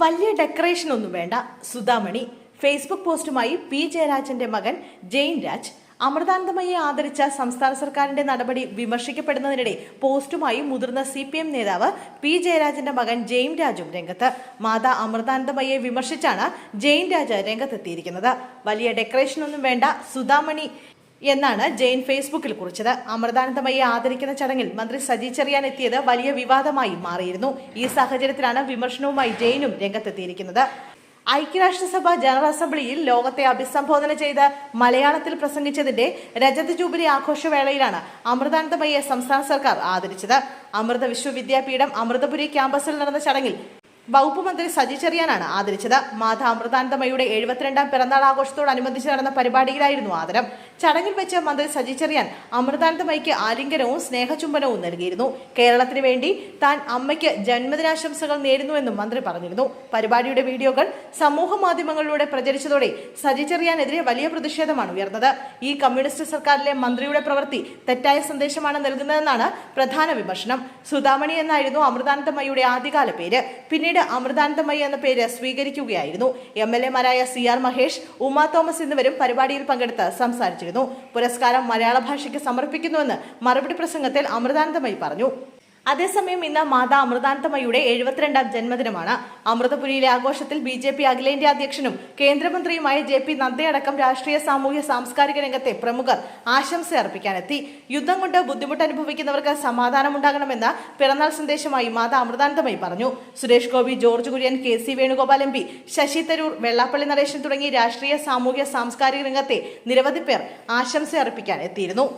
വലിയ ഡെക്കറേഷൻ ഒന്നും വേണ്ട. സുധാമണി ഫേസ്ബുക്ക് പോസ്റ്റുമായി പി ജയരാജന്റെ മകൻ ജെയിൻ രാജ്. അമൃതാനന്ദമയെ ആദരിച്ച സംസ്ഥാന സർക്കാരിന്റെ നടപടി വിമർശിക്കപ്പെടുന്നതിനിടെ പോസ്റ്റുമായി മുതിർന്ന CPM നേതാവ് പി ജയരാജന്റെ മകൻ ജെയിൻ രാജും രംഗത്ത്. മാതാ അമൃതാനന്ദമയെ വിമർശിച്ചാണ് ജെയിൻ രാജ് രംഗത്തെത്തിയിരിക്കുന്നത്. വലിയ ഡെക്കറേഷൻ ഒന്നും വേണ്ട, സുധാമണി എന്നാണ് ജെയിൻ ഫേസ്ബുക്കിൽ കുറിച്ചത്. അമൃതാനന്ദമയെ ആദരിക്കുന്ന ചടങ്ങിൽ മന്ത്രി സജി ചെറിയാൻ എത്തിയത് വലിയ വിവാദമായി മാറിയിരുന്നു. ഈ സാഹചര്യത്തിലാണ് വിമർശനവുമായി ജെയിനും രംഗത്തെത്തിയിരിക്കുന്നത്. ഐക്യരാഷ്ട്രസഭ ജനറൽ അസംബ്ലിയിൽ ലോകത്തെ അഭിസംബോധന ചെയ്ത് മലയാളത്തിൽ പ്രസംഗിച്ചതിന്റെ രജത ജൂബിലി ആഘോഷവേളയിലാണ് അമൃതാനന്ദമയെ സംസ്ഥാന സർക്കാർ ആദരിച്ചത്. അമൃത വിശ്വവിദ്യാപീഠം അമൃതപുരി ക്യാമ്പസിൽ നടന്ന ചടങ്ങിൽ വകുപ്പ് മന്ത്രി സജി ചെറിയാനാണ് ആദരിച്ചത്. മാതാ അമൃതാനന്ദമയുടെ 72ാം പിറന്നാൾ ആഘോഷത്തോടനുബന്ധിച്ച് നടന്ന പരിപാടിയിലായിരുന്നു ആദരം. ചടങ്ങിൽ വെച്ച് മന്ത്രി സജി ചെറിയാൻ അമൃതാനന്ദമയ്ക്ക് ആലിംഗനവും സ്നേഹചുംബനവും നൽകിയിരുന്നു. കേരളത്തിന് വേണ്ടി താൻ അമ്മയ്ക്ക് ജന്മദിനാശംസകൾ നേരുന്നുവെന്നും മന്ത്രി പറഞ്ഞിരുന്നു. പരിപാടിയുടെ വീഡിയോകൾ സമൂഹ മാധ്യമങ്ങളിലൂടെ പ്രചരിച്ചതോടെ സജി ചെറിയാനെതിരെ വലിയ പ്രതിഷേധമാണ് ഉയർന്നത്. ഈ കമ്മ്യൂണിസ്റ്റ് സർക്കാരിലെ മന്ത്രിയുടെ പ്രവൃത്തി തെറ്റായ സന്ദേശമാണ് നൽകുന്നതെന്നാണ് പ്രധാന വിമർശനം. സുധാമണി എന്നായിരുന്നു അമൃതാനന്ദമയുടെ ആദ്യകാല പേര്. പിന്നീട് അമൃതാനന്ദമയി എന്ന പേര് സ്വീകരിക്കുകയായിരുന്നു. MLA-മാരായ CR മഹേഷ്, ഉമാ തോമസ് എന്നിവരും പരിപാടിയിൽ പങ്കെടുത്ത് സംസാരിച്ചിരുന്നു. പുരസ്കാരം മലയാള ഭാഷയ്ക്ക് സമർപ്പിക്കുന്നുവെന്ന് മറുപടി പ്രസംഗത്തിൽ അമൃതാനന്ദമയി പറഞ്ഞു. അതേസമയം ഇന്ന് മാതാ അമൃതാനന്ദമയുടെ 72ാം ജന്മദിനമാണ്. അമൃതപുരിയിലെ ആഘോഷത്തിൽ BJP അഖിലേന്ത്യാ അധ്യക്ഷനും കേന്ദ്രമന്ത്രിയുമായ JP നദ്ദയടക്കം രാഷ്ട്രീയ സാമൂഹ്യ സാംസ്കാരിക രംഗത്തെ പ്രമുഖർ ആശംസ അർപ്പിക്കാനെത്തി. യുദ്ധം കൊണ്ട് ബുദ്ധിമുട്ട് അനുഭവിക്കുന്നവർക്ക് സമാധാനമുണ്ടാകണമെന്ന പിറന്നാൾ സന്ദേശമായി മാതാ അമൃതാനന്ദമയി പറഞ്ഞു. Suresh Gopi, George Kurian, KC Venugopal MP, Shashi Tharoor, Vellappally Natesan തുടങ്ങി രാഷ്ട്രീയ സാമൂഹ്യ സാംസ്കാരിക രംഗത്തെ നിരവധി പേർ ആശംസ അർപ്പിക്കാൻ എത്തിയിരുന്നു.